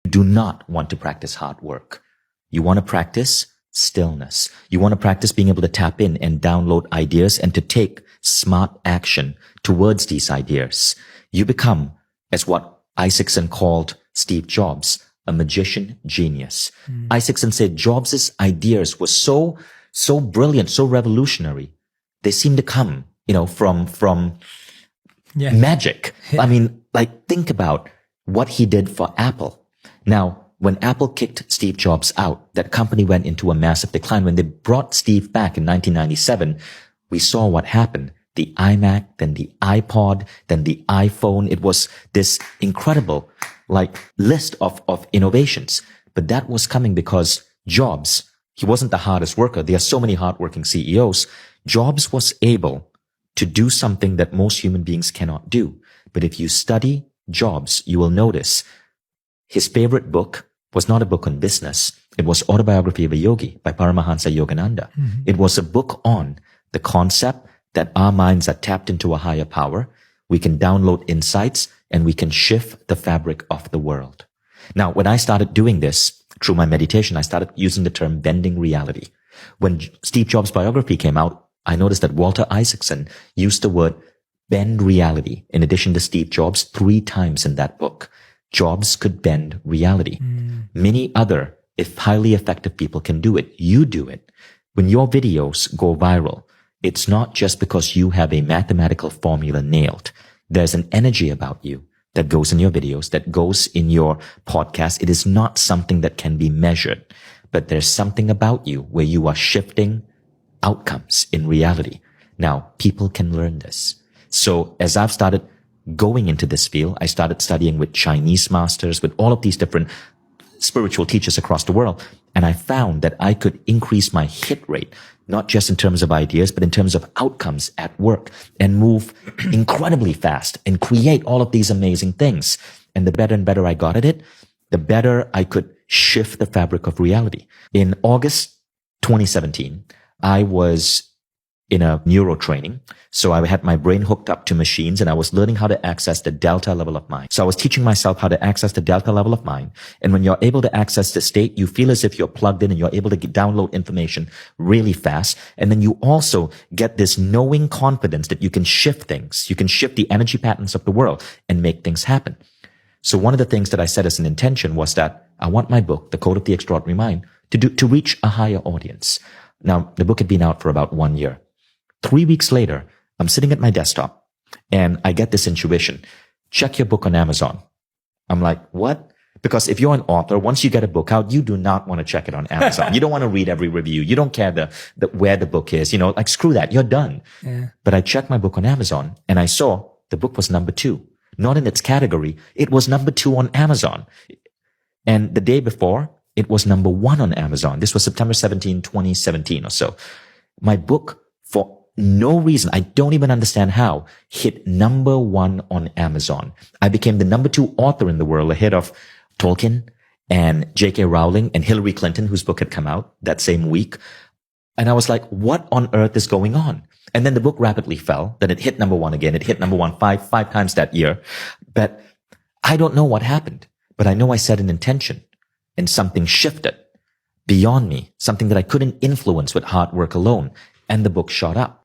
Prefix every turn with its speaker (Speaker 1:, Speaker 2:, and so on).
Speaker 1: You do not want to practice hard work. You want to practice stillness. You want to practice being able to tap in and download ideas and to take smart action towards these ideas. You become, as what Isaacson called Steve Jobs, a magician genius. Isaacson said Jobs' ideas were so brilliant, so revolutionary. They seem to come, from magic.
Speaker 2: Yeah.
Speaker 1: I mean, like, think about what he did for Apple. Now, when Apple kicked Steve Jobs out, that company went into a massive decline. When they brought Steve back in 1997, we saw what happened. The iMac, then the iPod, then the iPhone. It was this incredible, list of innovations. But that was coming because Jobs, he wasn't the hardest worker. There are so many hardworking CEOs. Jobs was able to do something that most human beings cannot do. But if you study Jobs, you will notice his favorite book was not a book on business. It was Autobiography of a Yogi by Paramahansa Yogananda. Mm-hmm. It was a book on the concept that our minds are tapped into a higher power. We can download insights and we can shift the fabric of the world. Now, when I started doing this through my meditation, I started using the term bending reality. When Steve Jobs' biography came out, I noticed that Walter Isaacson used the word bend reality in addition to Steve Jobs 3 times in that book. Jobs could bend reality. Many other, if highly effective people can do it. You do it. When your videos go viral, it's not just because you have a mathematical formula nailed. There's an energy about you that goes in your videos, that goes in your podcast. It is not something that can be measured, but there's something about you where you are shifting outcomes in reality. Now, people can learn this. So as I've started going into this field, I started studying with Chinese masters, with all of these different spiritual teachers across the world. And I found that I could increase my hit rate, not just in terms of ideas, but in terms of outcomes at work, and move incredibly fast and create all of these amazing things. And the better and better I got at it, the better I could shift the fabric of reality. In August 2017, I was in a neuro training. So I had my brain hooked up to machines and I was learning how to access the delta level of mind. So I was teaching myself how to access the delta level of mind. And when you're able to access the state, you feel as if you're plugged in and you're able to download information really fast. And then you also get this knowing confidence that you can shift things. You can shift the energy patterns of the world and make things happen. So one of the things that I set as an intention was that I want my book, The Code of the Extraordinary Mind, to reach a higher audience. Now, the book had been out for about 1 year. 3 weeks later, I'm sitting at my desktop and I get this intuition. Check your book on Amazon. I'm like, what? Because if you're an author, once you get a book out, you do not want to check it on Amazon. You don't want to read every review. You don't care where the book is. Screw that. You're done. Yeah. But I checked my book on Amazon and I saw the book was number 2. Not in its category. It was number 2 on Amazon. And the day before, it was number 1 on Amazon. This was September 17, 2017 or so. My book, for no reason, I don't even understand how, hit number 1 on Amazon. I became the number 2 author in the world, ahead of Tolkien and J.K. Rowling and Hillary Clinton, whose book had come out that same week. And I was like, what on earth is going on? And then the book rapidly fell. Then it hit number 1 again. It hit number 1 five times that year. But I don't know what happened. But I know I set an intention and something shifted beyond me, something that I couldn't influence with hard work alone. And the book shot up.